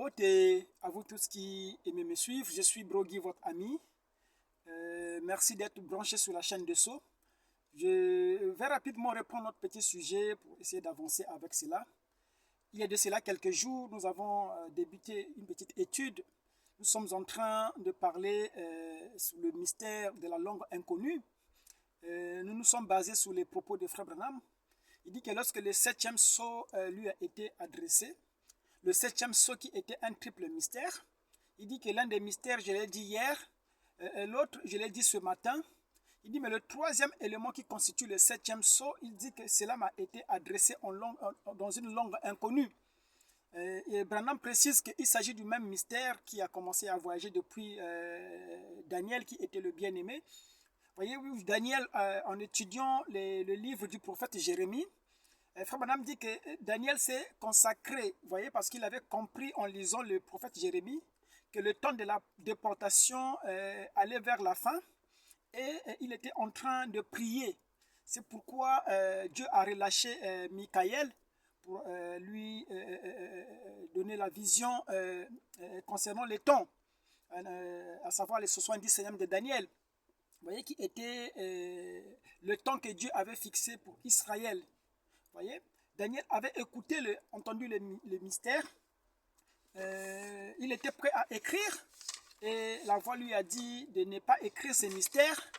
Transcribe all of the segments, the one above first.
Beauté à vous tous qui aimez me suivre, je suis Brogui, votre ami. Merci d'être branché sur la chaîne de Sceaux. Je vais rapidement reprendre notre petit sujet pour essayer d'avancer avec cela. Il y a de cela quelques jours, nous avons débuté une petite étude. Nous sommes en train de parler sur le mystère de la langue inconnue. Nous nous sommes basés sur les propos de Frère Branham. Il dit que lorsque le septième sceau lui a été adressé, le septième sceau qui était un triple mystère, il dit que l'un des mystères, je l'ai dit hier, l'autre, je l'ai dit ce matin. Il dit, mais le troisième élément qui constitue le septième sceau, il dit que cela m'a été adressé dans une langue inconnue. Et Branham précise qu'il s'agit du même mystère qui a commencé à voyager depuis Daniel, qui était le bien-aimé. Voyez, Daniel, en étudiant le livre du prophète Jérémie, Frère Branham dit que Daniel s'est consacré, voyez, parce qu'il avait compris en lisant le prophète Jérémie que le temps de la déportation allait vers la fin et il était en train de prier. C'est pourquoi Dieu a relâché Michael pour lui donner la vision concernant les temps, à savoir les 70 semaines de Daniel. Vous voyez, qui était le temps que Dieu avait fixé pour Israël. Voyez, Daniel avait écouté, entendu le mystère. Il était prêt à écrire et la voix lui a dit de ne pas écrire ces mystères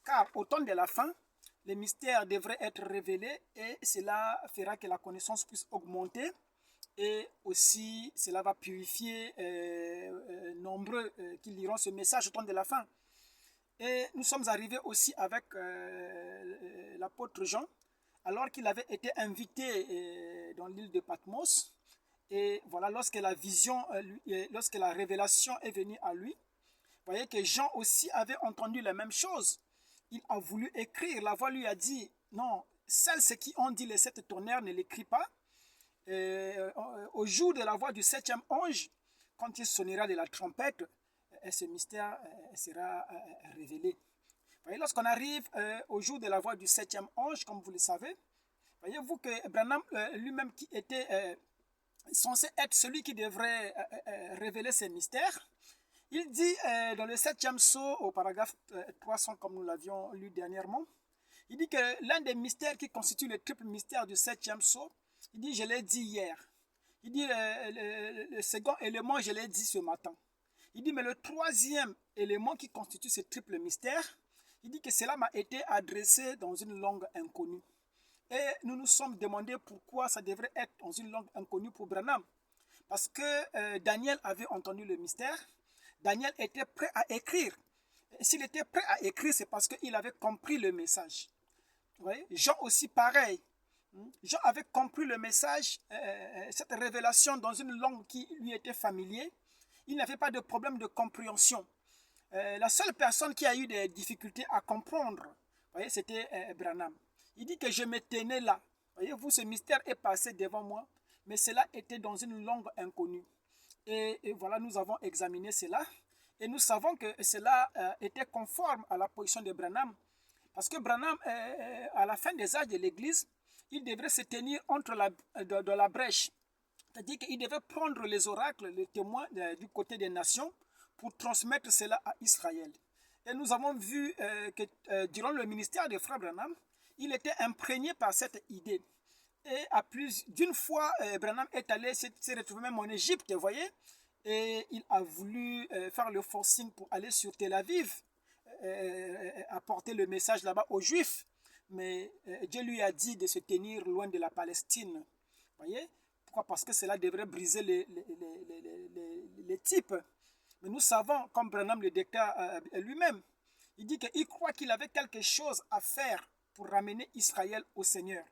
car au temps de la fin, les mystères devraient être révélés et cela fera que la connaissance puisse augmenter et aussi cela va purifier nombreux qui liront ce message au temps de la fin. Et nous sommes arrivés aussi avec l'apôtre Jean, alors qu'il avait été invité dans l'île de Patmos. Et voilà, lorsque la vision, lorsque la révélation est venue à lui, vous voyez que Jean aussi avait entendu la même chose. Il a voulu écrire, la voix lui a dit, non, celles qui ont dit les sept tonnerres ne l'écrit pas. Au jour de la voix du septième ange, quand il sonnera de la trompette, ce mystère sera révélé. Voyez, lorsqu'on arrive au jour de la voix du septième ange, comme vous le savez, voyez-vous que Branham lui-même qui était censé être celui qui devrait révéler ces mystères, il dit dans le septième sceau, au paragraphe 300, comme nous l'avions lu dernièrement, il dit que l'un des mystères qui constitue le triple mystère du septième sceau, il dit, je l'ai dit hier. Il dit, le second élément, je l'ai dit ce matin. Il dit, mais le troisième élément qui constitue ce triple mystère, il dit que cela m'a été adressé dans une langue inconnue. Et nous nous sommes demandé pourquoi ça devrait être dans une langue inconnue pour Branham. Parce que Daniel avait entendu le mystère. Daniel était prêt à écrire. S'il était prêt à écrire, c'est parce qu'il avait compris le message. Vous voyez? Jean aussi pareil. Jean avait compris le message, cette révélation dans une langue qui lui était familière. Il n'avait pas de problème de compréhension. La seule personne qui a eu des difficultés à comprendre, c'était Branham. Il dit que je me tenais là. Voyez-vous, ce mystère est passé devant moi, mais cela était dans une langue inconnue. Et voilà, nous avons examiné cela. Et nous savons que cela était conforme à la position de Branham. Parce que Branham, à la fin des âges de l'Église, il devrait se tenir dans la brèche. C'est-à-dire qu'il devait prendre les oracles, les témoins du côté des nations pour transmettre cela à Israël. Et nous avons vu que durant le ministère de Frère Branham, il était imprégné par cette idée. Et à plus d'une fois, Branham est allé se retrouver même en Égypte, vous voyez, et il a voulu faire le forcing pour aller sur Tel Aviv, apporter le message là-bas aux Juifs. Mais Dieu lui a dit de se tenir loin de la Palestine. Vous voyez? Pourquoi? Parce que cela devrait briser les types. Mais nous savons, comme Branham le déclare lui-même, il dit qu'il croit qu'il avait quelque chose à faire pour ramener Israël au Seigneur.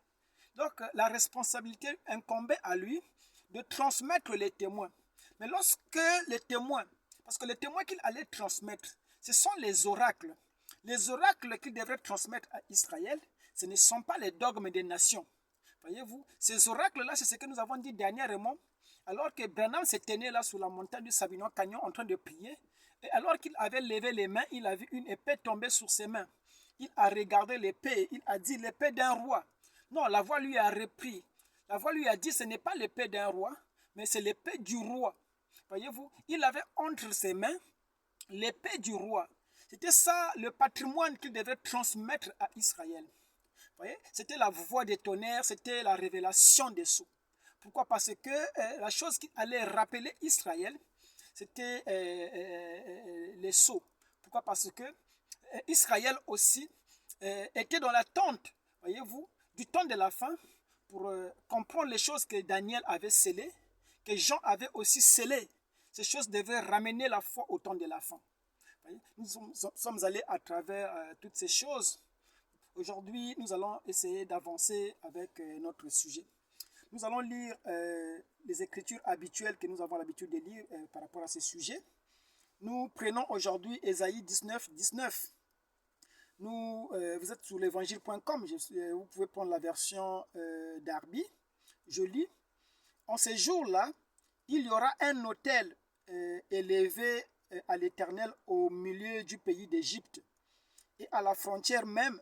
Donc la responsabilité incombait à lui de transmettre les témoins. Mais lorsque les témoins, parce que les témoins qu'il allait transmettre, ce sont les oracles. Les oracles qu'il devrait transmettre à Israël, ce ne sont pas les dogmes des nations. Voyez-vous, ces oracles-là, c'est ce que nous avons dit dernièrement, alors que Branham se tenait là sur la montagne du Savinon Canyon en train de prier, et alors qu'il avait levé les mains, il a vu une épée tomber sur ses mains. Il a regardé l'épée, il a dit l'épée d'un roi. Non, la voix lui a repris. La voix lui a dit ce n'est pas l'épée d'un roi, mais c'est l'épée du roi. voyez-vous, il avait entre ses mains l'épée du roi. C'était ça le patrimoine qu'il devait transmettre à Israël. Voyez, c'était la voix des tonnerres, c'était la révélation des sceaux. Pourquoi? Parce que la chose qui allait rappeler Israël, c'était les sceaux. Pourquoi? Parce que Israël aussi était dans l'attente, voyez-vous, du temps de la fin pour comprendre les choses que Daniel avait scellées, que Jean avait aussi scellées. Ces choses devaient ramener la foi au temps de la fin. Voyez, nous sommes allés à travers toutes ces choses. Aujourd'hui, nous allons essayer d'avancer avec notre sujet. Nous allons lire les écritures habituelles que nous avons l'habitude de lire par rapport à ce sujet. Nous prenons aujourd'hui Ésaïe 19, 19. Vous êtes sur l'évangile.com, vous pouvez prendre la version Darby. Je lis. En ces jours-là, il y aura un autel élevé à l'Éternel au milieu du pays d'Égypte et à la frontière même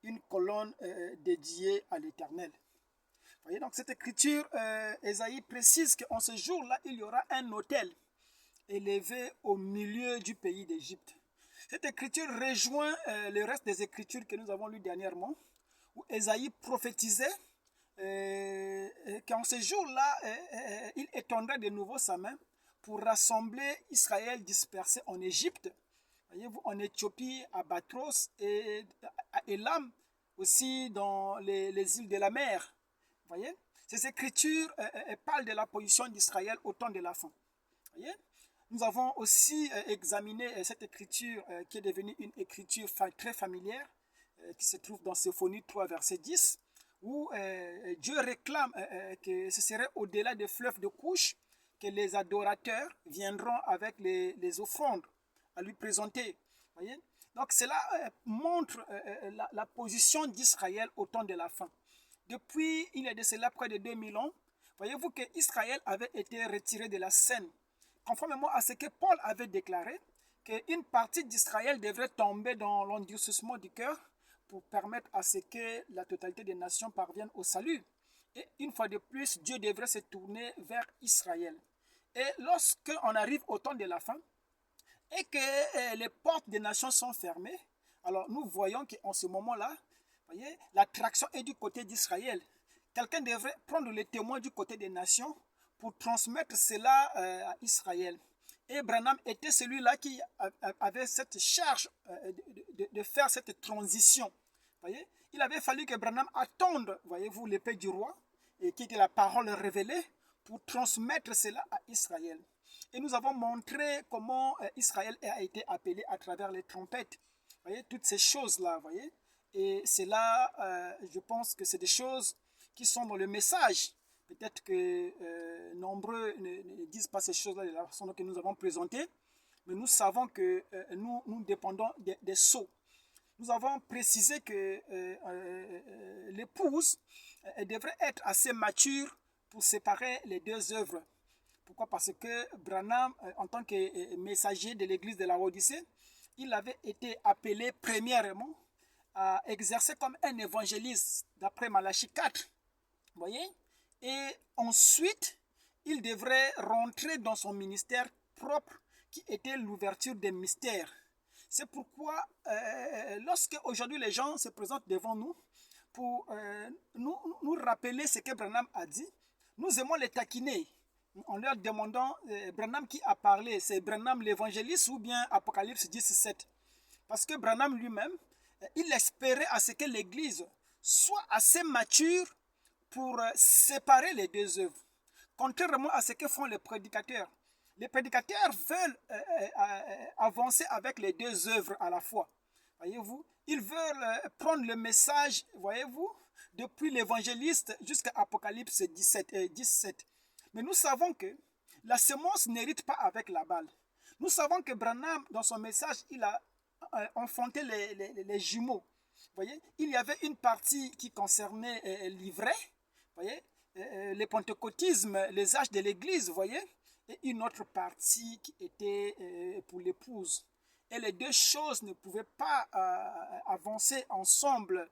une colonne dédiée à l'Éternel. Voyez, donc cette écriture, Ésaïe précise qu'en ce jour-là, il y aura un autel élevé au milieu du pays d'Égypte. Cette écriture rejoint le reste des écritures que nous avons lues dernièrement, où Ésaïe prophétisait qu'en ce jour-là, il étendrait de nouveau sa main pour rassembler Israël dispersé en Égypte, voyez-vous, en Éthiopie, à Batros et à Élam, aussi dans les îles de la mer. Voyez, ces écritures parlent de la position d'Israël au temps de la fin. Voyez, nous avons aussi examiné cette écriture qui est devenue une écriture très familière, qui se trouve dans Sophonie 3, verset 10, où Dieu réclame que ce serait au-delà des fleuves de couche que les adorateurs viendront avec les offrandes à lui présenter. Voyez, donc cela montre la position d'Israël au temps de la fin. Depuis, il y a de cela près de 2000 ans, voyez-vous que Israël avait été retiré de la scène, conformément à ce que Paul avait déclaré, qu'une partie d'Israël devrait tomber dans l'endurcissement du cœur pour permettre à ce que la totalité des nations parviennent au salut. Et une fois de plus, Dieu devrait se tourner vers Israël. Et lorsqu'on arrive au temps de la fin, et que les portes des nations sont fermées, alors nous voyons qu'en ce moment-là, voyez, l'attraction est du côté d'Israël. Quelqu'un devrait prendre le témoin du côté des nations pour transmettre cela à Israël. Et Branham était celui-là qui avait cette charge de faire cette transition. Voyez, il avait fallu que Branham attende, voyez-vous, l'épée du roi, et qui était la parole révélée, pour transmettre cela à Israël. Et nous avons montré comment Israël a été appelé à travers les trompettes. Voyez, toutes ces choses-là, voyez. Et c'est là, je pense que c'est des choses qui sont dans le message. Peut-être que nombreux ne disent pas ces choses-là de la façon que nous avons présentées, mais nous savons que nous dépendons des sceaux. Nous avons précisé que l'épouse devrait être assez mature pour séparer les deux œuvres. Pourquoi? Parce que Branham, en tant que messager de l'église de la Odyssée, il avait été appelé premièrement à exercer comme un évangéliste d'après Malachie 4. Vous voyez? Et ensuite, il devrait rentrer dans son ministère propre qui était l'ouverture des mystères. C'est pourquoi lorsque aujourd'hui les gens se présentent devant nous pour nous rappeler ce que Branham a dit, nous aimons les taquiner en leur demandant Branham qui a parlé, c'est Branham l'évangéliste ou bien Apocalypse 17. Parce que Branham lui-même, il espérait à ce que l'Église soit assez mature pour séparer les deux œuvres. Contrairement à ce que font les prédicateurs. Les prédicateurs veulent avancer avec les deux œuvres à la fois. Voyez-vous, ils veulent prendre le message, voyez-vous, depuis l'évangéliste jusqu'à Apocalypse 17. Mais nous savons que la semence n'hérite pas avec la balle. Nous savons que Branham, dans son message, il a enfanté les jumeaux. Voyez, il y avait une partie qui concernait l'ivraie, voyez, le pentecôtisme, les âges de l'église, voyez, et une autre partie qui était pour l'épouse. Et les deux choses ne pouvaient pas avancer ensemble.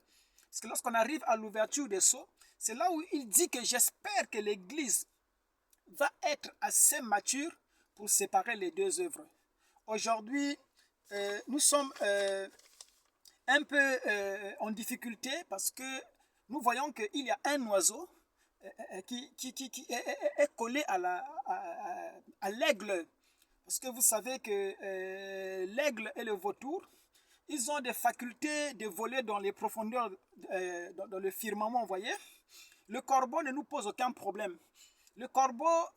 Parce que lorsqu'on arrive à l'ouverture des sceaux, c'est là où il dit que j'espère que l'église va être assez mature pour séparer les deux œuvres. Aujourd'hui, nous sommes un peu en difficulté parce que nous voyons qu'il y a un oiseau qui est collé à l'aigle. Parce que vous savez que l'aigle et le vautour, ils ont des facultés de voler dans les profondeurs, dans le firmament, vous voyez. Le corbeau ne nous pose aucun problème. Le corbeau,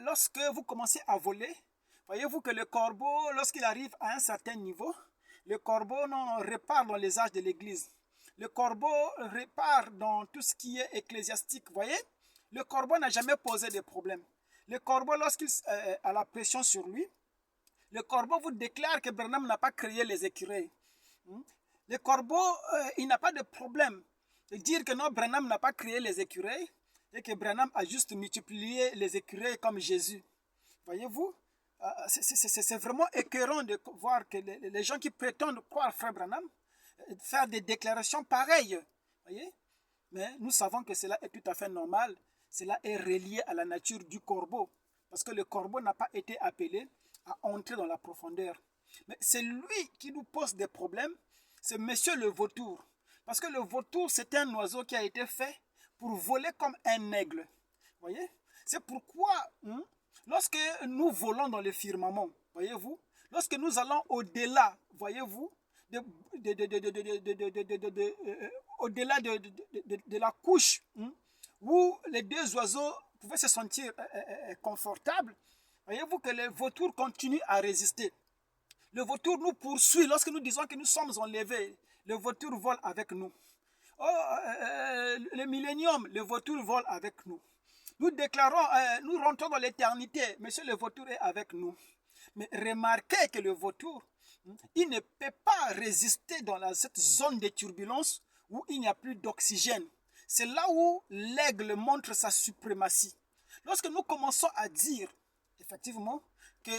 lorsque vous commencez à voler, voyez-vous que le corbeau, lorsqu'il arrive à un certain niveau, le corbeau repart dans les âges de l'église. Le corbeau repart dans tout ce qui est ecclésiastique, vous voyez. Le corbeau n'a jamais posé de problème. Le corbeau, lorsqu'il a la pression sur lui, le corbeau vous déclare que Branham n'a pas créé les écureuils. Le corbeau, il n'a pas de problème de dire que non, Branham n'a pas créé les écureuils et que Branham a juste multiplié les écureuils comme Jésus. Voyez-vous, c'est vraiment écœurant de voir que les gens qui prétendent croire Frère Branham faire des déclarations pareilles. Voyez? Mais nous savons que cela est tout à fait normal. Cela est relié à la nature du corbeau. Parce que le corbeau n'a pas été appelé à entrer dans la profondeur. Mais c'est lui qui nous pose des problèmes. C'est monsieur le vautour. Parce que le vautour, c'est un oiseau qui a été fait pour voler comme un aigle. Voyez? C'est pourquoi, lorsque nous volons dans le firmament, voyez-vous, lorsque nous allons au-delà, voyez-vous, au-delà de la couche où les deux oiseaux pouvaient se sentir confortables, voyez-vous que le vautour continue à résister. Le vautour nous poursuit lorsque nous disons que nous sommes enlevés. Le vautour vole avec nous. Le millénium, le vautour vole avec nous. Nous déclarons, nous rentrons dans l'éternité. Monsieur le vautour est avec nous. Mais remarquez que le vautour, il ne peut pas résister dans cette zone de turbulence où il n'y a plus d'oxygène. C'est là où l'aigle montre sa suprématie. Lorsque nous commençons à dire, effectivement, que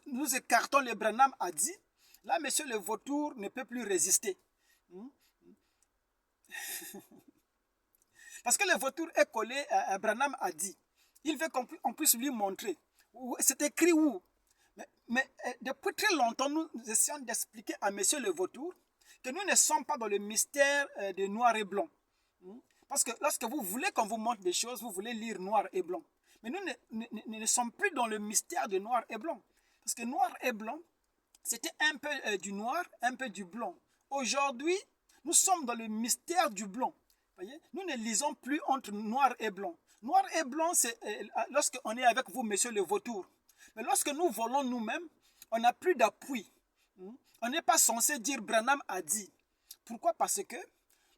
nous écartons le Branham a dit, là, monsieur le vautour ne peut plus résister. Parce que le vautour est collé à Branham a dit. Il veut qu'on puisse lui montrer. C'est écrit où? Mais depuis très longtemps, nous essayons d'expliquer à monsieur le vautour que nous ne sommes pas dans le mystère de noir et blanc. Parce que lorsque vous voulez qu'on vous montre des choses, vous voulez lire noir et blanc. Mais nous ne sommes plus dans le mystère de noir et blanc. Parce que noir et blanc, c'était un peu du noir, un peu du blanc. Aujourd'hui, nous sommes dans le mystère du blanc. Voyez? Nous ne lisons plus entre noir et blanc. Noir et blanc, c'est lorsqu'on est avec vous, monsieur le vautour. Mais lorsque nous volons nous-mêmes, on n'a plus d'appui. On n'est pas censé dire Branham a dit. Pourquoi? Parce que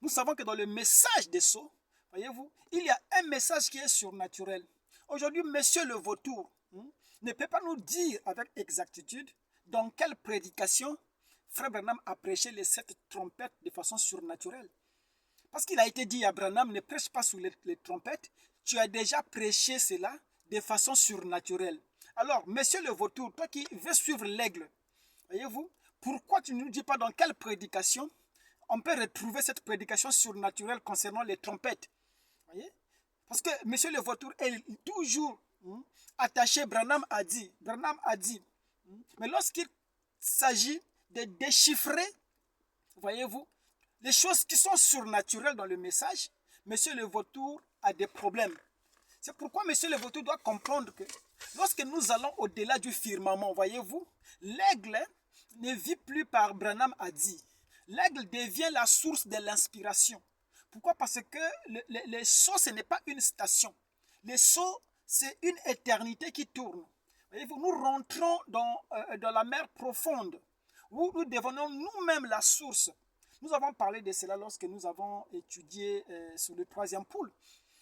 nous savons que dans le message des sceaux, voyez-vous, il y a un message qui est surnaturel. Aujourd'hui, monsieur le vautour ne peut pas nous dire avec exactitude dans quelle prédication Frère Branham a prêché les 7 trompettes de façon surnaturelle. Parce qu'il a été dit à Branham, ne prêche pas sous les trompettes, tu as déjà prêché cela de façon surnaturelle. Alors, monsieur le vautour, toi qui veux suivre l'aigle, voyez-vous, pourquoi tu ne nous dis pas dans quelle prédication on peut retrouver cette prédication surnaturelle concernant les trompettes? Voyez? Parce que monsieur le vautour est toujours attaché, Branham a dit. Branham a dit. Mais lorsqu'il s'agit de déchiffrer, voyez-vous, les choses qui sont surnaturelles dans le message, monsieur le vautour a des problèmes. C'est pourquoi monsieur le vautour doit comprendre que lorsque nous allons au-delà du firmament, voyez-vous, l'aigle ne vit plus par Branham a dit. L'aigle devient la source de l'inspiration. Pourquoi? Parce que les sceaux, ce n'est pas une station. Les sceaux, c'est une éternité qui tourne. Voyez-vous, nous rentrons dans la mer profonde, où nous devenons nous-mêmes la source. Nous avons parlé de cela lorsque nous avons étudié sur le 3e pôle.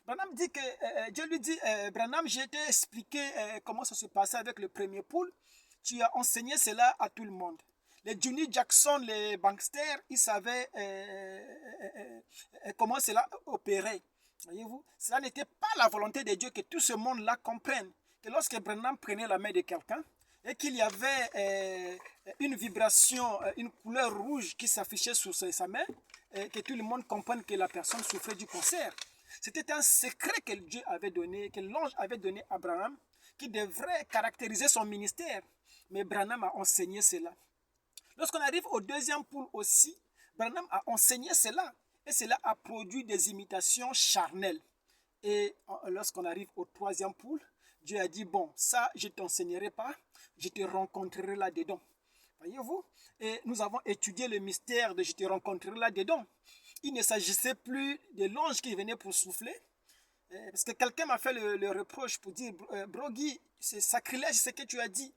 Branham dit que, Dieu lui dit, Branham, j'ai été expliqué comment ça se passait avec le premier pôle. Tu as enseigné cela à tout le monde. Les Juni Jackson, les banksters, ils savaient comment cela opérait. Voyez-vous, cela n'était pas la volonté de Dieu que tout ce monde-là comprenne. Que lorsque Branham prenait la main de quelqu'un et qu'il y avait une vibration, une couleur rouge qui s'affichait sur sa main, que tout le monde comprenne que la personne souffrait du cancer. C'était un secret que Dieu avait donné, que l'ange avait donné à Abraham, qui devrait caractériser son ministère. Mais Branham a enseigné cela. Lorsqu'on arrive au deuxième poule aussi, Branham a enseigné cela. Et cela a produit des imitations charnelles. Et lorsqu'on arrive au troisième poule, Dieu a dit, bon, ça, je ne t'enseignerai pas, je te rencontrerai là-dedans. Voyez-vous? Et nous avons étudié le mystère de je te rencontrerai là-dedans. Il ne s'agissait plus de l'ange qui venait pour souffler. Parce que quelqu'un m'a fait le reproche pour dire, Brogui, c'est sacrilège ce que tu as dit.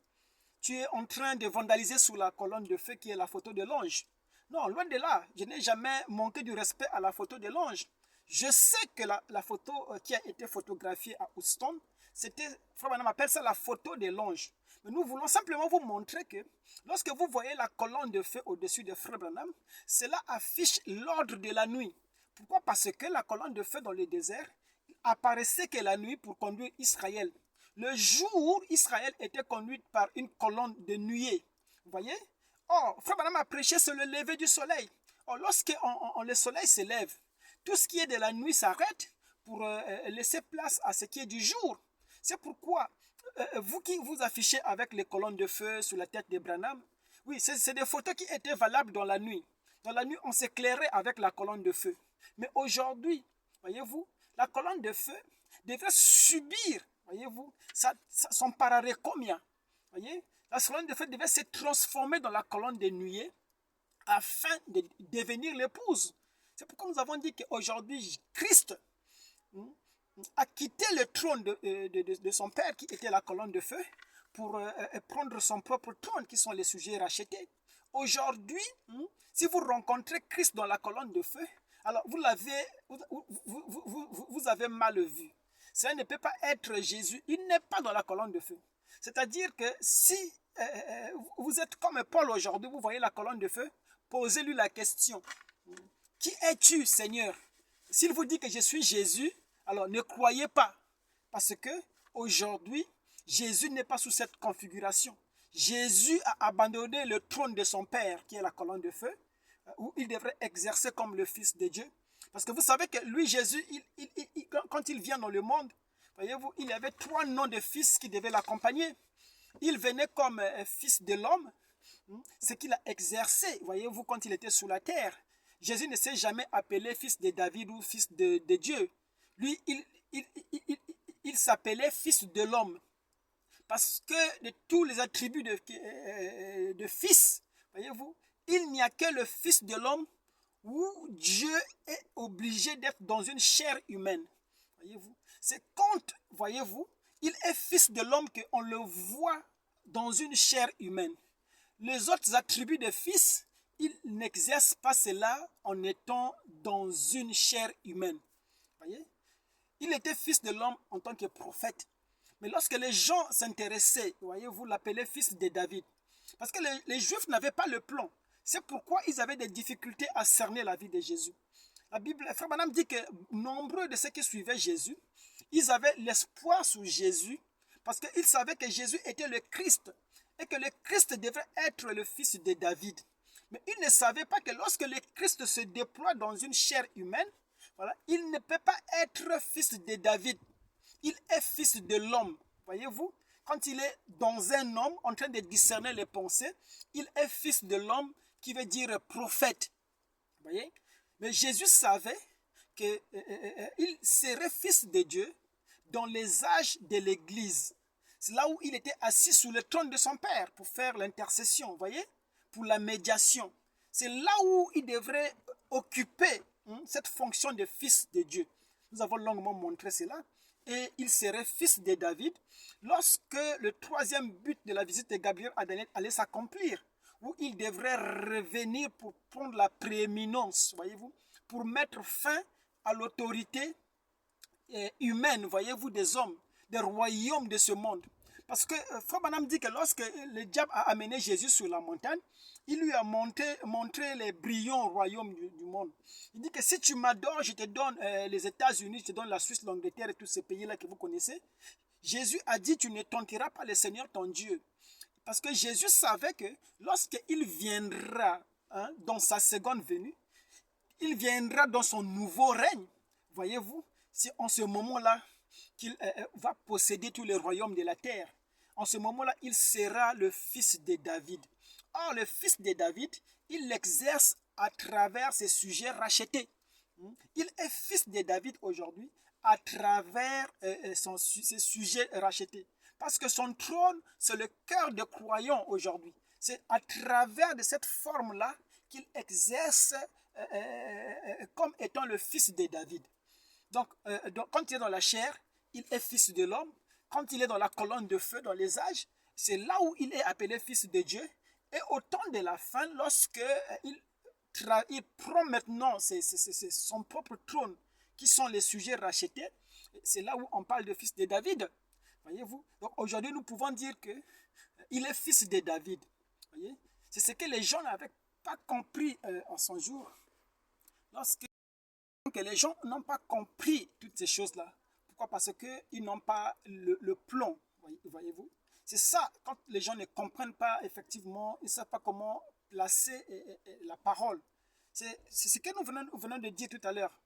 Tu es en train de vandaliser sous la colonne de feu qui est la photo de l'ange. Non, loin de là, je n'ai jamais manqué du respect à la photo de l'ange. Je sais que la photo qui a été photographiée à Houston, c'était, Frère Branham appelle ça la photo de l'ange. Mais nous voulons simplement vous montrer que lorsque vous voyez la colonne de feu au-dessus de Frère Branham, cela affiche l'ordre de la nuit. Pourquoi? Parce que la colonne de feu dans le désert apparaissait que la nuit pour conduire Israël. Le jour, Israël était conduit par une colonne de nuée. Vous voyez? Or, Frère Branham a prêché sur le lever du soleil. Or, lorsque le soleil se lève, tout ce qui est de la nuit s'arrête pour laisser place à ce qui est du jour. C'est pourquoi, vous qui vous affichez avec les colonnes de feu sur la tête de Branham, oui, c'est des photos qui étaient valables dans la nuit. Dans la nuit, on s'éclairait avec la colonne de feu. Mais aujourd'hui, voyez-vous, la colonne de feu devrait subir, voyez-vous, son pararécomia. Voyez, la colonne de feu devait se transformer dans la colonne de nuée afin de devenir l'épouse. C'est pourquoi nous avons dit qu'aujourd'hui, Christ a quitté le trône de son père qui était la colonne de feu pour prendre son propre trône qui sont les sujets rachetés. Aujourd'hui, si vous rencontrez Christ dans la colonne de feu, alors vous avez mal vu. Cela ne peut pas être Jésus. Il n'est pas dans la colonne de feu. C'est-à-dire que si vous êtes comme Paul aujourd'hui, vous voyez la colonne de feu, posez-lui la question. Qui es-tu, Seigneur? S'il vous dit que je suis Jésus, alors ne croyez pas. Parce que aujourd'hui, Jésus n'est pas sous cette configuration. Jésus a abandonné le trône de son Père, qui est la colonne de feu, où il devrait exercer comme le Fils de Dieu. Parce que vous savez que lui, Jésus, quand il vient dans le monde, voyez-vous, il y avait 3 noms de fils qui devaient l'accompagner. Il venait comme fils de l'homme, ce qu'il a exercé, voyez-vous, quand il était sur la terre. Jésus ne s'est jamais appelé fils de David ou fils de Dieu. Lui, il s'appelait fils de l'homme. Parce que de tous les attributs de fils, voyez-vous, il n'y a que le fils de l'homme où Dieu est obligé d'être dans une chair humaine. Voyez-vous, c'est quand, voyez-vous, il est fils de l'homme qu'on le voit dans une chair humaine. Les autres attributs de fils, il n'exerce pas cela en étant dans une chair humaine. Voyez? Il était fils de l'homme en tant que prophète. Mais lorsque les gens s'intéressaient, voyez-vous, l'appelaient fils de David. Parce que les Juifs n'avaient pas le plan. C'est pourquoi ils avaient des difficultés à cerner la vie de Jésus. La Bible, Frère Branham dit que nombreux de ceux qui suivaient Jésus, ils avaient l'espoir sur Jésus parce qu'ils savaient que Jésus était le Christ et que le Christ devrait être le fils de David. Mais ils ne savaient pas que lorsque le Christ se déploie dans une chair humaine, voilà, il ne peut pas être fils de David. Il est fils de l'homme. Voyez-vous, quand il est dans un homme en train de discerner les pensées, il est fils de l'homme qui veut dire prophète. Voyez? Mais Jésus savait qu'il serait fils de Dieu dans les âges de l'Église. C'est là où il était assis sous le trône de son Père pour faire l'intercession, voyez, pour la médiation. C'est là où il devrait occuper cette fonction de fils de Dieu. Nous avons longuement montré cela. Et il serait fils de David lorsque le 3e but de la visite de Gabriel à Daniel allait s'accomplir, où il devrait revenir pour prendre la prééminence, voyez-vous, pour mettre fin à l'autorité humaine, voyez-vous, des hommes, des royaumes de ce monde. Parce que Frère Branham dit que lorsque le diable a amené Jésus sur la montagne, il lui a montré les brillants royaumes du monde. Il dit que si tu m'adores, je te donne les États-Unis, je te donne la Suisse, l'Angleterre et tous ces pays-là que vous connaissez. Jésus a dit, tu ne tenteras pas le Seigneur ton Dieu. Parce que Jésus savait que lorsqu'il viendra dans sa seconde venue, il viendra dans son nouveau règne. Voyez-vous, c'est en ce moment-là qu'il va posséder tous les royaumes de la terre. En ce moment-là, il sera le fils de David. Or, le fils de David, il l'exerce à travers ses sujets rachetés. Il est fils de David aujourd'hui à travers ses sujets rachetés. Parce que son trône, c'est le cœur des croyants aujourd'hui. C'est à travers de cette forme-là qu'il exerce comme étant le fils de David. Donc, quand il est dans la chair, il est fils de l'homme. Quand il est dans la colonne de feu, dans les âges, c'est là où il est appelé fils de Dieu. Et au temps de la fin, lorsque il prend maintenant son propre trône, qui sont les sujets rachetés, c'est là où on parle de fils de David. Voyez-vous? Donc aujourd'hui, nous pouvons dire qu'il est fils de David. Voyez? C'est ce que les gens n'avaient pas compris en son jour. Lorsque les gens n'ont pas compris toutes ces choses-là. Pourquoi? Parce qu'ils n'ont pas le plomb. Voyez-vous? C'est ça, quand les gens ne comprennent pas effectivement, ils ne savent pas comment placer la parole. C'est ce que nous venons de dire tout à l'heure.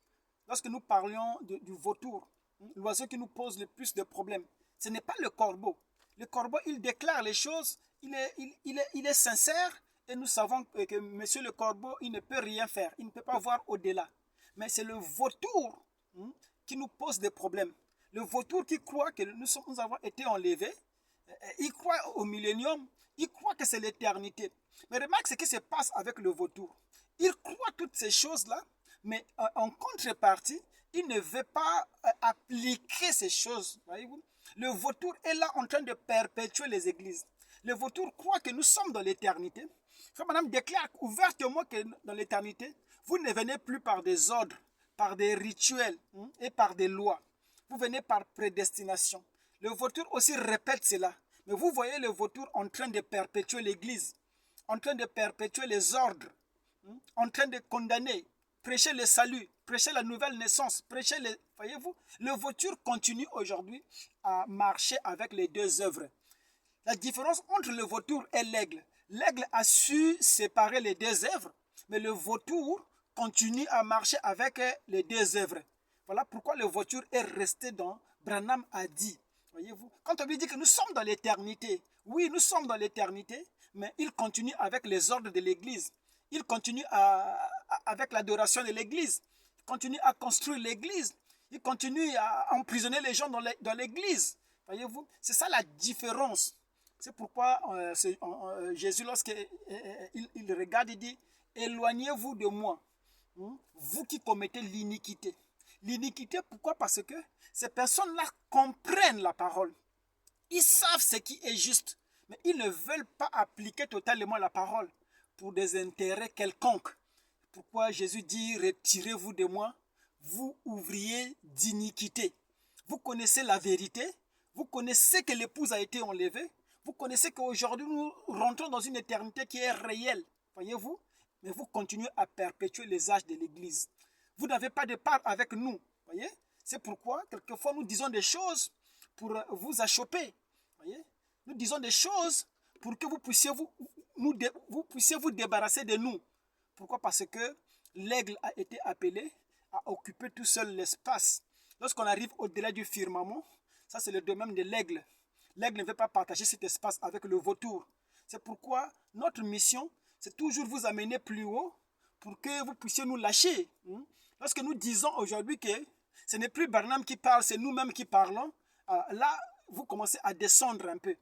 Lorsque nous parlions du vautour, l'oiseau qui nous pose le plus de problèmes, ce n'est pas le corbeau. Le corbeau, il déclare les choses, il est sincère, et nous savons que monsieur le corbeau, il ne peut rien faire, il ne peut pas voir au-delà. Mais c'est le vautour qui nous pose des problèmes. Le vautour qui croit que nous avons été enlevés, il croit au millénium, il croit que c'est l'éternité. Mais remarque ce qui se passe avec le vautour. Il croit toutes ces choses-là, mais en contrepartie, il ne veut pas appliquer ces choses. Voyez-vous? Le vautour est là en train de perpétuer les églises. Le vautour croit que nous sommes dans l'éternité. Madame déclare ouvertement que dans l'éternité, vous ne venez plus par des ordres, par des rituels et par des lois. Vous venez par prédestination. Le vautour aussi répète cela. Mais vous voyez le vautour en train de perpétuer l'église, en train de perpétuer les ordres, en train de condamner, prêcher le salut, prêcher la nouvelle naissance, prêcher les... Voyez-vous, le vautour continue aujourd'hui à marcher avec les deux œuvres. La différence entre le vautour et l'aigle, l'aigle a su séparer les deux œuvres, mais le vautour continue à marcher avec les deux œuvres. Voilà pourquoi le vautour est resté dans Branham a dit. Voyez-vous, quand on lui dit que nous sommes dans l'éternité, oui, nous sommes dans l'éternité, mais il continue avec les ordres de l'église. Il continue avec l'adoration de l'église. Il continue à construire l'église. Il continue à emprisonner les gens dans l'église. Voyez-vous, c'est ça la différence. C'est pourquoi Jésus, lorsqu'il regarde, il dit, éloignez-vous de moi, vous qui commettez l'iniquité. L'iniquité, pourquoi? Parce que ces personnes-là comprennent la parole. Ils savent ce qui est juste, mais ils ne veulent pas appliquer totalement la parole pour des intérêts quelconques. Pourquoi Jésus dit, retirez-vous de moi, vous ouvriers d'iniquité. Vous connaissez la vérité, vous connaissez que l'épouse a été enlevée, vous connaissez qu'aujourd'hui nous rentrons dans une éternité qui est réelle, voyez-vous, mais vous continuez à perpétuer les âges de l'Église. Vous n'avez pas de part avec nous, voyez. C'est pourquoi quelquefois nous disons des choses pour vous achoper, voyez. Nous disons des choses pour que vous puissiez vous débarrasser de nous. Pourquoi? Parce que l'aigle a été appelé à occuper tout seul l'espace. Lorsqu'on arrive au-delà du firmament, ça c'est le domaine de l'aigle. L'aigle ne veut pas partager cet espace avec le vautour. C'est pourquoi notre mission, c'est toujours vous amener plus haut pour que vous puissiez nous lâcher. Lorsque nous disons aujourd'hui que ce n'est plus Branham qui parle, c'est nous-mêmes qui parlons, là, vous commencez à descendre un peu.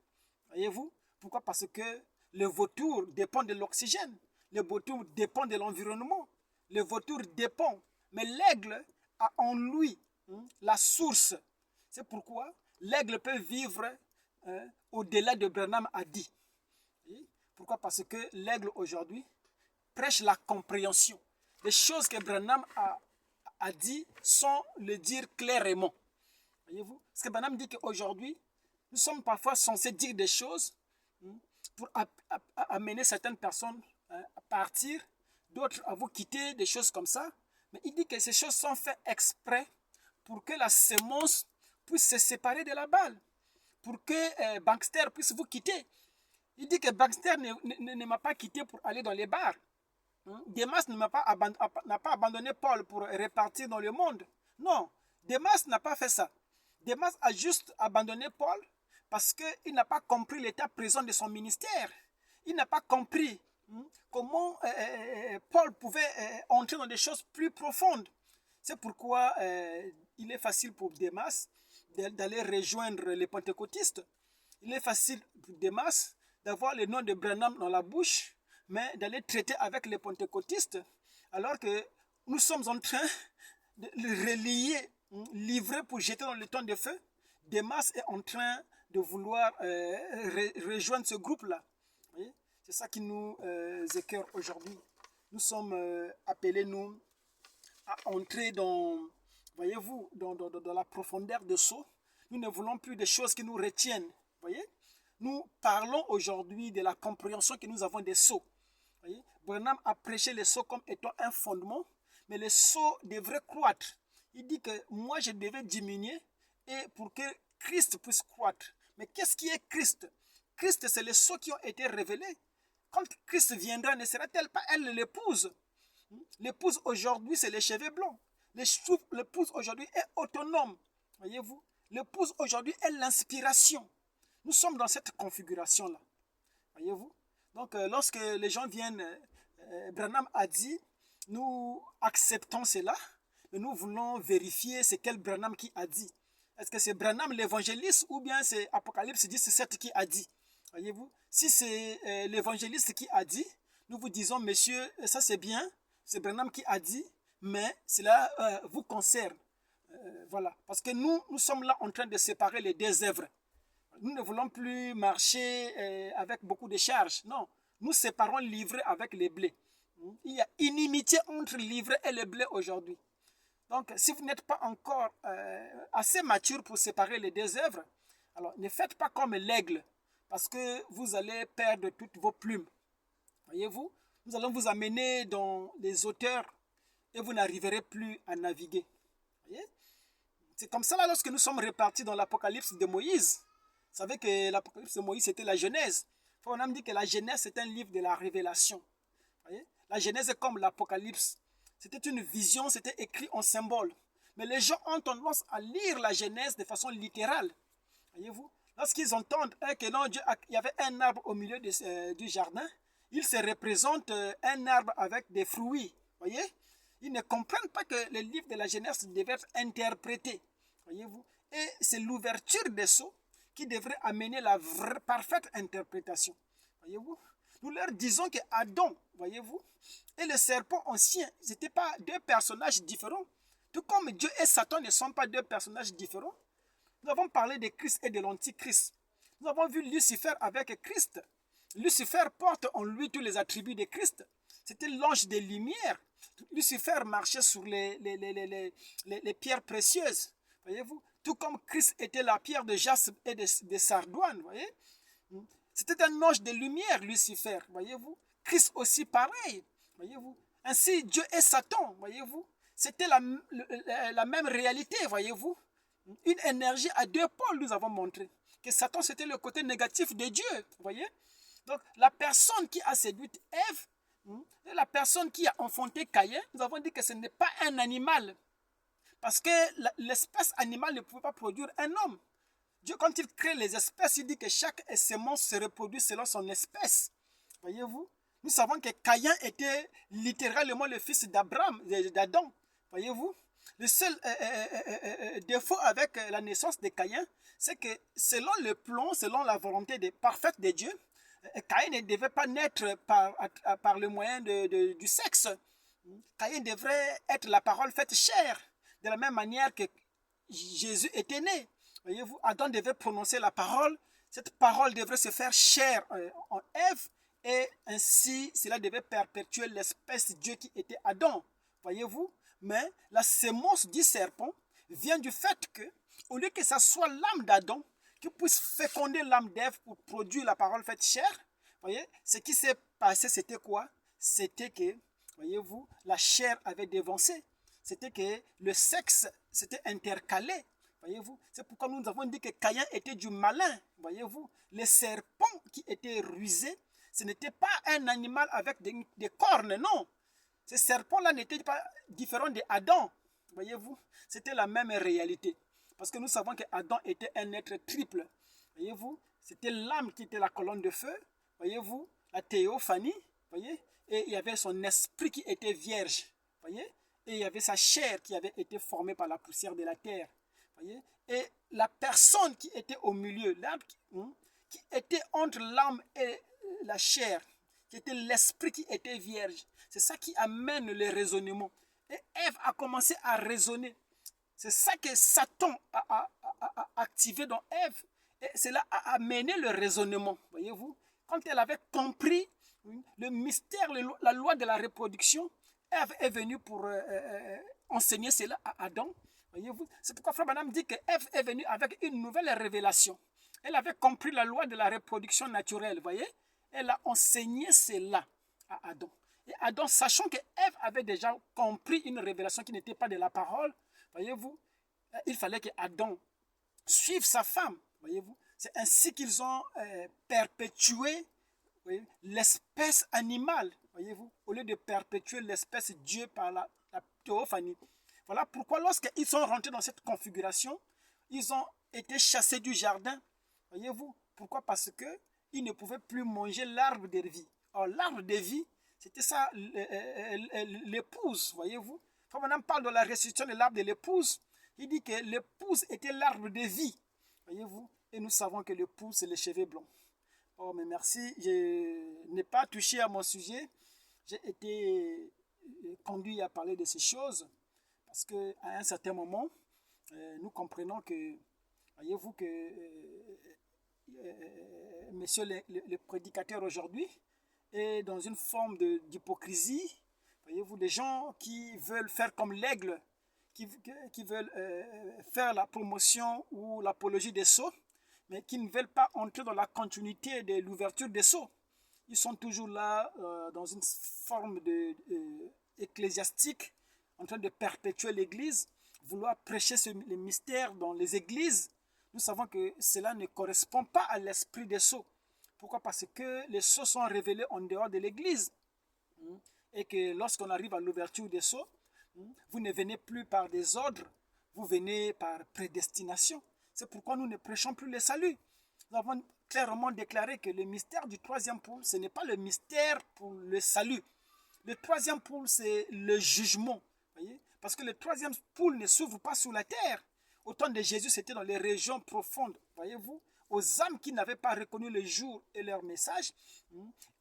Voyez-vous? Pourquoi? Parce que le vautour dépend de l'oxygène. Le vautour dépend de l'environnement. Le vautour dépend. Mais l'aigle a en lui la source. C'est pourquoi l'aigle peut vivre au-delà de Branham a dit. Pourquoi? Parce que l'aigle aujourd'hui prêche la compréhension. Les choses que Branham a dit sans le dire clairement. Voyez-vous? Parce que Branham dit qu'aujourd'hui, nous sommes parfois censés dire des choses pour amener certaines personnes à partir, d'autres à vous quitter, des choses comme ça. Mais il dit que ces choses sont faites exprès pour que la sémence puisse se séparer de la balle, pour que Baxter puisse vous quitter. Il dit que Baxter ne m'a pas quitté pour aller dans les bars. Démas n'a pas abandonné Paul pour repartir dans le monde. Non, Démas n'a pas fait ça. Démas a juste abandonné Paul parce qu'il n'a pas compris l'état présent de son ministère. Il n'a pas compris comment Paul pouvait entrer dans des choses plus profondes. C'est pourquoi il est facile pour Démas d'aller rejoindre les pentecôtistes. Il est facile pour Démas d'avoir le nom de Branham dans la bouche, mais d'aller traiter avec les pentecôtistes, alors que nous sommes en train de le relier, livrer pour jeter dans le temps de feu. Démas est en train de vouloir rejoindre ce groupe-là. C'est ça qui nous écœure aujourd'hui. Nous sommes appelés, nous, à entrer dans, voyez-vous, dans la profondeur de sceau. Nous ne voulons plus des choses qui nous retiennent. Voyez? Nous parlons aujourd'hui de la compréhension que nous avons des sceaux. Voyez? Branham a prêché les sceaux comme étant un fondement, mais les sceaux devraient croître. Il dit que moi, je devais diminuer et pour que Christ puisse croître. Mais qu'est-ce qui est Christ? Christ, c'est les sceaux qui ont été révélés. Quand Christ viendra, ne sera-t-elle pas elle l'épouse? L'épouse aujourd'hui, c'est les cheveux blancs. L'épouse aujourd'hui est autonome. Voyez-vous? L'épouse aujourd'hui est l'inspiration. Nous sommes dans cette configuration-là. Voyez-vous? Donc, lorsque les gens viennent, Branham a dit, nous acceptons cela, mais nous voulons vérifier c'est quel Branham qui a dit. Est-ce que c'est Branham l'évangéliste ou bien c'est Apocalypse 17 qui a dit? Voyez-vous? Si c'est l'évangéliste qui a dit, nous vous disons, monsieur, ça c'est bien, c'est Branham qui a dit, mais cela vous concerne. Voilà. Parce que nous sommes là en train de séparer les deux œuvres. Nous ne voulons plus marcher avec beaucoup de charges. Non. Nous séparons l'ivraie avec les blés. Il y a inimitié entre l'ivraie et le blé aujourd'hui. Donc, si vous n'êtes pas encore assez mature pour séparer les deux œuvres, alors ne faites pas comme l'aigle, parce que vous allez perdre toutes vos plumes. Voyez-vous? Nous allons vous amener dans les hauteurs et vous n'arriverez plus à naviguer. Voyez? C'est comme ça là, lorsque nous sommes répartis dans l'Apocalypse de Moïse. Vous savez que l'Apocalypse de Moïse, c'était la Genèse. On a dit que la Genèse, c'est un livre de la révélation. Voyez? La Genèse est comme l'Apocalypse. C'était une vision, c'était écrit en symbole. Mais les gens ont tendance à lire la Genèse de façon littérale. Voyez-vous? Lorsqu'ils entendent que non, Dieu il y avait un arbre au milieu du jardin, ils se représentent un arbre avec des fruits. Voyez? Ils ne comprennent pas que le livre de la Genèse devait être interprété. Voyez-vous? Et c'est l'ouverture des sceaux qui devrait amener la vraie, parfaite interprétation. Voyez-vous? Nous leur disons que Adam, voyez-vous, et le serpent ancien, ce n'étaient pas deux personnages différents. Tout comme Dieu et Satan ne sont pas deux personnages différents. Nous avons parlé de Christ et de l'Antichrist. Nous avons vu Lucifer avec Christ. Lucifer porte en lui tous les attributs de Christ. C'était l'ange des lumières. Lucifer marchait sur les pierres précieuses. Voyez-vous? Tout comme Christ était la pierre de jaspe et de sardoine. Voyez? C'était un ange de lumière, Lucifer. Voyez-vous? Christ aussi pareil. Voyez-vous? Ainsi, Dieu et Satan. Voyez-vous? C'était la même réalité. Voyez-vous? Une énergie à deux pôles, nous avons montré. Que Satan, c'était le côté négatif de Dieu. Voyez? Donc, la personne qui a séduit Ève, et la personne qui a enfanté Caïn, nous avons dit que ce n'est pas un animal. Parce que l'espèce animale ne pouvait pas produire un homme. Dieu, quand il crée les espèces, il dit que chaque sémence se reproduit selon son espèce. Voyez-vous? Nous savons que Caïn était littéralement le fils d'Abraham, d'Adam. Voyez-vous? Le seul défaut avec la naissance de Caïn, c'est que selon le plan, selon la volonté parfaite de Dieu, Caïn ne devait pas naître par le moyen du sexe. Caïn devrait être la parole faite chair, de la même manière que Jésus était né. Voyez-vous, Adam devait prononcer la parole, cette parole devrait se faire chair en Ève, et ainsi cela devait perpétuer l'espèce de Dieu qui était Adam. Voyez-vous, mais la sémence du serpent vient du fait que, au lieu que ce soit l'âme d'Adam qui puisse féconder l'âme d'Ève pour produire la parole faite chair, voyez, ce qui s'est passé, c'était quoi? C'était que, voyez-vous, la chair avait dévancé. C'était que le sexe s'était intercalé. Voyez-vous, c'est pourquoi nous avons dit que Caïn était du malin. Voyez-vous, le serpent qui était rusé, ce n'était pas un animal avec des cornes, non. Ce serpent-là n'était pas différent d'Adam. Voyez-vous, c'était la même réalité. Parce que nous savons qu'Adam était un être triple. Voyez-vous, c'était l'âme qui était la colonne de feu. Voyez-vous, la théophanie. Voyez, et il y avait son esprit qui était vierge. Voyez, et il y avait sa chair qui avait été formée par la poussière de la terre. Voyez, et la personne qui était au milieu, l'âme qui était entre l'âme et la chair, qui était l'esprit qui était vierge. C'est ça qui amène le raisonnement. Et Ève a commencé à raisonner. C'est ça que Satan a activé dans Ève. Et cela a amené le raisonnement. Voyez-vous, quand elle avait compris le mystère, la loi de la reproduction, Ève est venue pour enseigner cela à Adam. Voyez-vous, c'est pourquoi Frère Branham dit que Ève est venue avec une nouvelle révélation. Elle avait compris la loi de la reproduction naturelle, voyez. Elle a enseigné cela à Adam. Et Adam, sachant que Ève avait déjà compris une révélation qui n'était pas de la parole, voyez-vous, il fallait que Adam suive sa femme, voyez-vous. C'est ainsi qu'ils ont perpétué l'espèce animale, voyez-vous, au lieu de perpétuer l'espèce Dieu par la théophanie. Voilà pourquoi lorsqu'ils sont rentrés dans cette configuration, ils ont été chassés du jardin. Voyez-vous, pourquoi? Parce qu'ils ne pouvaient plus manger l'arbre de vie. Or, l'arbre de vie, c'était ça, l'épouse, voyez-vous. Quand on parle de la restitution de l'arbre de l'épouse, il dit que l'épouse était l'arbre de vie, voyez-vous. Et nous savons que l'épouse, c'est les cheveux blancs. Oh, mais merci, je n'ai pas touché à mon sujet. J'ai été conduit à parler de ces choses parce qu'à un certain moment, nous comprenons que, voyez-vous, que monsieur le prédicateur aujourd'hui est dans une forme d'hypocrisie. Voyez-vous, des gens qui veulent faire comme l'aigle, qui veulent faire la promotion ou l'apologie des sceaux, mais qui ne veulent pas entrer dans la continuité de l'ouverture des sceaux. Ils sont toujours là dans une forme ecclésiastique, en train de perpétuer l'Église, vouloir prêcher les mystères dans les églises. Nous savons que cela ne correspond pas à l'esprit des sceaux. Pourquoi? Parce que les sceaux sont révélés en dehors de l'Église. Et que lorsqu'on arrive à l'ouverture des sceaux, vous ne venez plus par des ordres, vous venez par prédestination. C'est pourquoi nous ne prêchons plus le salut. Nous avons clairement déclaré que le mystère du troisième pôle, ce n'est pas le mystère pour le salut. Le troisième pôle, c'est le jugement. Voyez? Parce que le troisième pôle ne s'ouvre pas sous la terre. Au temps de Jésus, c'était dans les régions profondes, voyez-vous, aux âmes qui n'avaient pas reconnu le jour et leur message.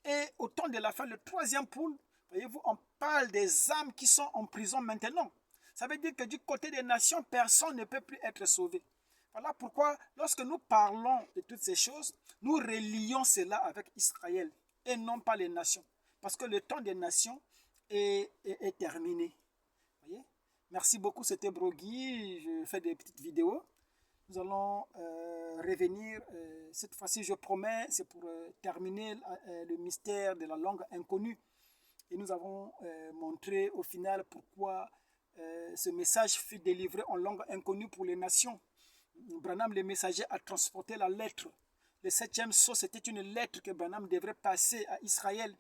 Et au temps de la fin, le troisième pôle, voyez-vous, on parle des âmes qui sont en prison maintenant. Ça veut dire que du côté des nations, personne ne peut plus être sauvé. Voilà pourquoi, lorsque nous parlons de toutes ces choses, nous relions cela avec Israël et non pas les nations. Parce que le temps des nations est terminé. Voyez? Merci beaucoup, c'était Brogui. Je fais des petites vidéos. Nous allons revenir. Cette fois-ci, je promets, c'est pour terminer le mystère de la langue inconnue. Et nous avons montré au final pourquoi ce message fut délivré en langue inconnue pour les nations. Branham, le messager, a transporté la lettre. Le 7e sceau, c'était une lettre que Branham devrait passer à Israël.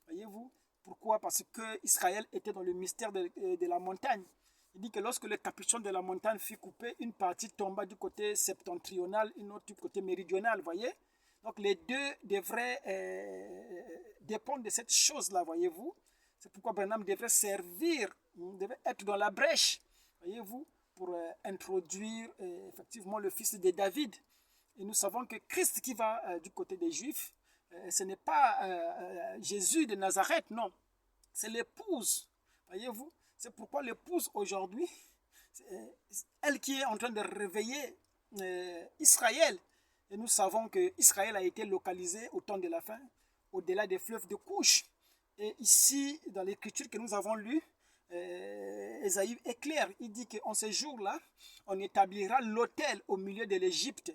Voyez-vous? Pourquoi? Parce que Israël était dans le mystère de la montagne. Il dit que lorsque le capuchon de la montagne fut coupé, une partie tomba du côté septentrional, une autre du côté méridional, voyez? Donc les deux devraient dépendre de cette chose-là, voyez-vous? C'est pourquoi Branham devrait servir, devrait être dans la brèche, voyez-vous, pour introduire effectivement le fils de David. Et nous savons que Christ qui va du côté des Juifs, ce n'est pas Jésus de Nazareth, non. C'est l'épouse, voyez-vous. C'est pourquoi l'épouse aujourd'hui, elle qui est en train de réveiller Israël. Et nous savons que Israël a été localisé au temps de la fin, au-delà des fleuves de Couche. Et ici, dans l'écriture que nous avons lue, Ésaïe est clair. Il dit qu'en ce jour-là, on établira l'autel au milieu de l'Égypte.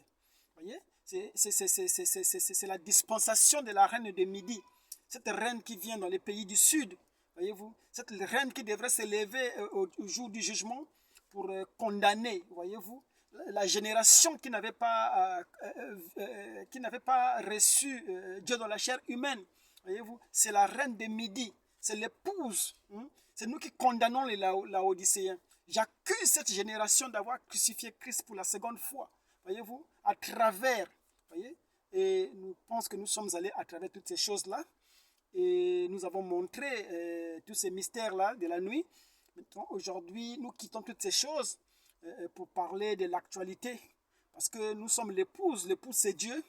Voyez, c'est la dispensation de la reine de Midi. Cette reine qui vient dans les pays du Sud. Voyez-vous, cette reine qui devrait se lever au jour du jugement pour condamner, voyez-vous, la génération qui n'avait pas reçu Dieu dans la chair humaine. Voyez-vous, c'est la reine de Midi, c'est l'épouse. C'est nous qui condamnons les Laodicéens. J'accuse cette génération d'avoir crucifié Christ pour la seconde fois. Voyez-vous, à travers, voyez, et nous pensons que nous sommes allés à travers toutes ces choses-là. Et nous avons montré tous ces mystères-là de la nuit. Maintenant, aujourd'hui, nous quittons toutes ces choses pour parler de l'actualité. Parce que nous sommes l'épouse c'est Dieu.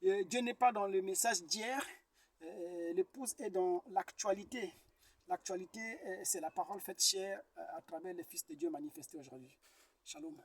Dieu n'est pas dans le message d'hier, l'épouse est dans l'actualité. L'actualité, c'est la parole faite chair à travers le Fils de Dieu manifesté aujourd'hui. Shalom.